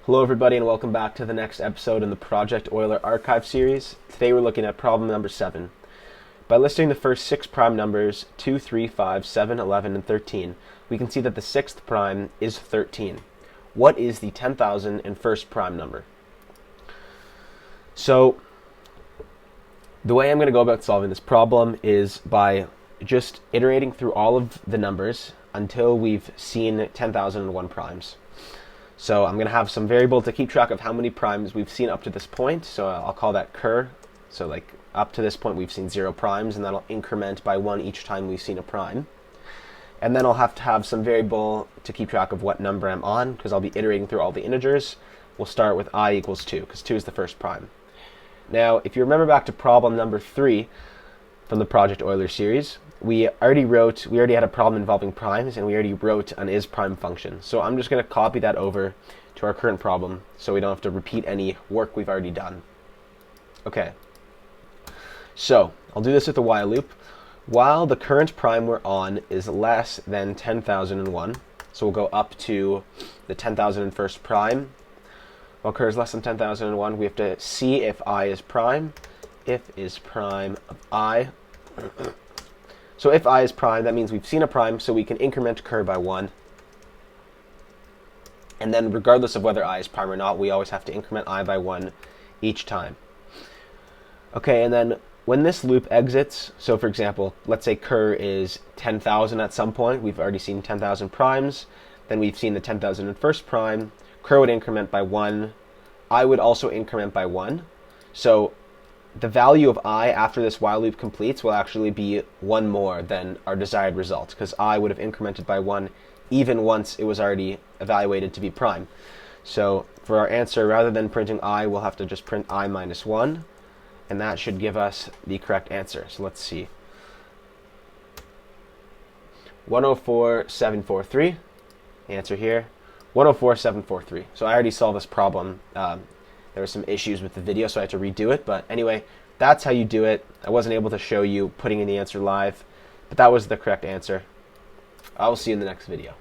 Hello everybody and welcome back to the next episode in the Project Euler archive series. Today we're looking at problem number 7. By listing the first 6 prime numbers, 2, 3, 5, 7, 11, and 13, we can see that the 6th prime is 13. What is the 10,001st prime number? So, the way I'm going to go about solving this problem is by just iterating through all of the numbers until we've seen 10,001 primes. So I'm going to have some variable to keep track of how many primes we've seen up to this point. So I'll call that cur. So like up to this point we've seen 0 primes, and that'll increment by 1 each time we've seen a prime. And then I'll have to have some variable to keep track of what number I'm on, because I'll be iterating through all the integers. We'll start with I equals 2, because 2 is the first prime. Now, if you remember back to problem number 3 from the Project Euler series, we already had a problem involving primes, and we already wrote an isPrime function. So I'm just going to copy that over to our current problem so we don't have to repeat any work we've already done. Okay, so I'll do this with a while loop. While the current prime we're on is less than 10,001, so we'll go up to the 10,001st prime. While cur is less than 10,001, we have to see if I is prime. If is prime of I. So if I is prime, that means we've seen a prime, so we can increment cur by 1. And then regardless of whether I is prime or not, we always have to increment I by 1 each time. Okay, and then when this loop exits, so for example, let's say cur is 10,000 at some point, we've already seen 10,000 primes, then we've seen the 10,001st prime, cur would increment by 1, I would also increment by 1. So the value of I after this while loop completes will actually be 1 more than our desired result, because I would have incremented by 1 even once it was already evaluated to be prime. So for our answer, rather than printing I, we'll have to just print I minus 1, and that should give us the correct answer. So let's see. 104,743, the answer here, 104,743. So I already solved this problem. There were some issues with the video, so I had to redo it. But anyway, that's how you do it. I wasn't able to show you putting in the answer live, but that was the correct answer. I will see you in the next video.